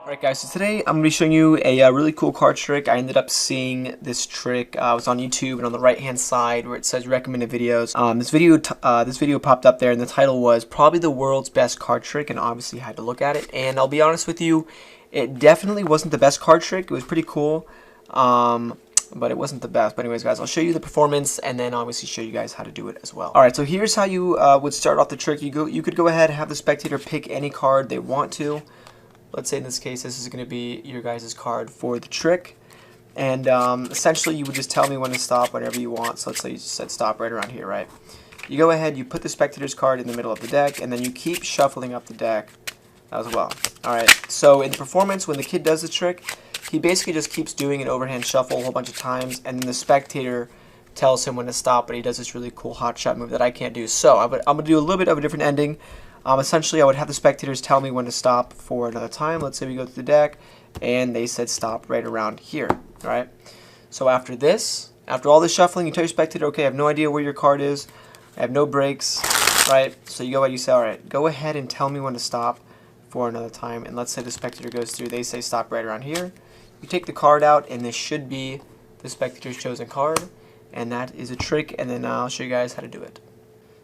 Alright guys, so today I'm going to be showing you a really cool card trick. I ended up seeing this trick, it was on YouTube, and on the right hand side where it says recommended videos, this video popped up there, and the title was probably the world's best card trick, and obviously I had to look at it. And I'll be honest with you, it definitely wasn't the best card trick. It was pretty cool, but it wasn't the best. But anyways guys, I'll show you the performance and then obviously show you guys how to do it as well. Alright, so here's how you would start off the trick. You could go ahead and have the spectator pick any card they want to. Let's say in this case, this is going to be your guys' card for the trick. And essentially, you would just tell me when to stop whenever you want. So let's say you said stop right around here, right? You go ahead, you put the spectator's card in the middle of the deck, and then you keep shuffling up the deck as well. Alright, so in the performance, when the kid does the trick, he basically just keeps doing an overhand shuffle a whole bunch of times, and then the spectator tells him when to stop, but he does this really cool hot shot move that I can't do. So I'm going to do a little bit of a different ending. Essentially, I would have the spectators tell me when to stop for another time. Let's say we go to the deck, and they said stop right around here. All right. So after this, after all this shuffling, you tell your spectator, okay, I have no idea where your card is. I have no breaks. Right. So you go ahead, you say, all right, go ahead and tell me when to stop for another time. And let's say the spectator goes through. They say stop right around here. You take the card out, and this should be the spectator's chosen card. And that is a trick, and then I'll show you guys how to do it.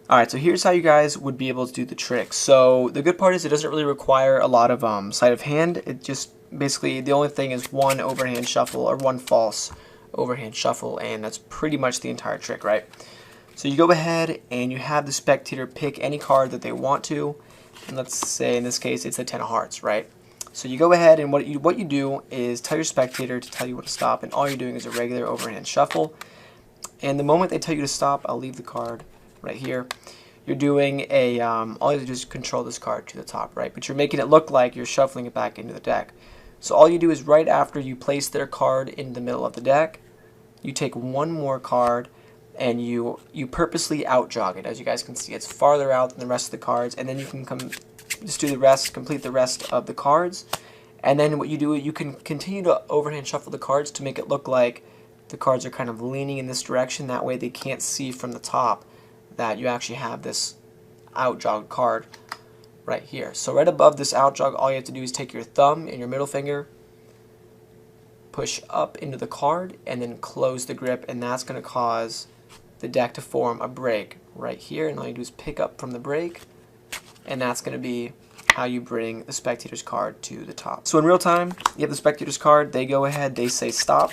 Alright, so here's how you guys would be able to do the trick. So the good part is it doesn't really require a lot of sleight of hand. It just basically, the only thing is one overhand shuffle or one false overhand shuffle, and that's pretty much the entire trick, right? So you go ahead and you have the spectator pick any card that they want to, and let's say in this case it's the 10 of hearts, right? So you go ahead and what you do is tell your spectator to tell you when to stop, and all you're doing is a regular overhand shuffle. And the moment they tell you to stop, I'll leave the card right here. You're doing a, all you have to do is control this card to the top, right? But you're making it look like you're shuffling it back into the deck. So all you do is right after you place their card in the middle of the deck, you take one more card and you purposely out jog it. As you guys can see, it's farther out than the rest of the cards, and then you can just do the rest, complete the rest of the cards. And then what you do, you can continue to overhand shuffle the cards to make it look like the cards are kind of leaning in this direction. That way they can't see from the top that you actually have this out jog card right here. So right above this out jog, all you have to do is take your thumb and your middle finger, push up into the card, and then close the grip, and that's going to cause the deck to form a break right here. And all you do is pick up from the break, and that's going to be how you bring the spectator's card to the top. So in real time, you have the spectator's card, they go ahead, they say stop.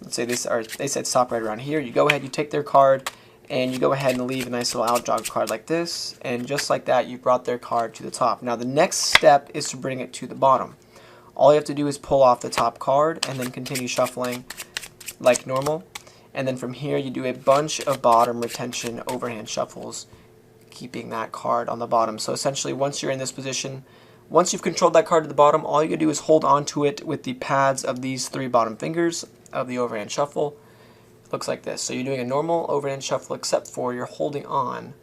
Let's say they said stop right around here. You go ahead, you take their card, and you go ahead and leave a nice little out jog card like this, and just like that, you brought their card to the top. Now the next step is to bring it to the bottom. All you have to do is pull off the top card and then continue shuffling like normal. And then from here, you do a bunch of bottom retention overhand shuffles, keeping that card on the bottom. So essentially, once you're in this position, once you've controlled that card to the bottom, all you gotta do is hold on to it with the pads of these 3 bottom fingers of the overhand shuffle. Looks like this. So you're doing a normal overhand shuffle, except for you're holding on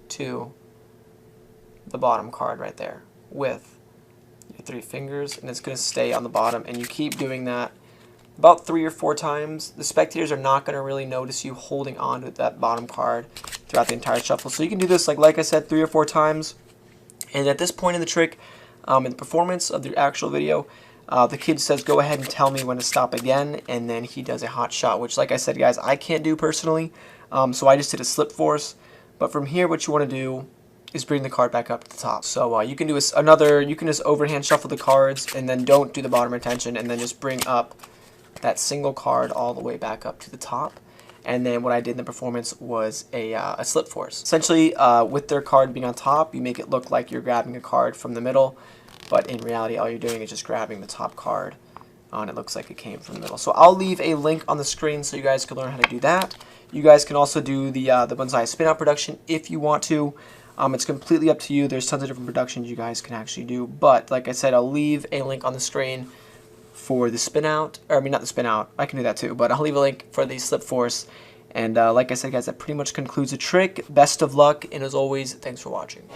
to the bottom card right there with your 3 fingers, and it's going to stay on the bottom, and you keep doing that about 3 or 4 times. The spectators are not going to really notice you holding on to that bottom card throughout the entire shuffle. So you can do this, like I said, 3 or 4 times, and at this point in the trick, in the performance of the actual video, the kid says, go ahead and tell me when to stop again, and then he does a hot shot, which, like I said, guys, I can't do personally, so I just did a slip force. But from here, what you want to do is bring the card back up to the top. So you can do you can just overhand shuffle the cards, and then don't do the bottom retention, and then just bring up that single card all the way back up to the top. And then what I did in the performance was a slip force. Essentially, with their card being on top, you make it look like you're grabbing a card from the middle, but in reality, all you're doing is just grabbing the top card, and it looks like it came from the middle. So I'll leave a link on the screen so you guys can learn how to do that. You guys can also do the Bonsai spin out production if you want to. It's completely up to you. There's tons of different productions you guys can actually do. But like I said, I'll leave a link on the screen for the spin out. Or I mean, not the spin out. I can do that too. But I'll leave a link for the slip force. And like I said, guys, that pretty much concludes the trick. Best of luck, and as always, thanks for watching.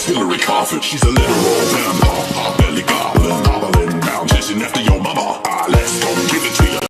Hillary Coffin, she's a literal vampire, belly goblin, hobbling, bound, chasing after your mama. Let's go give it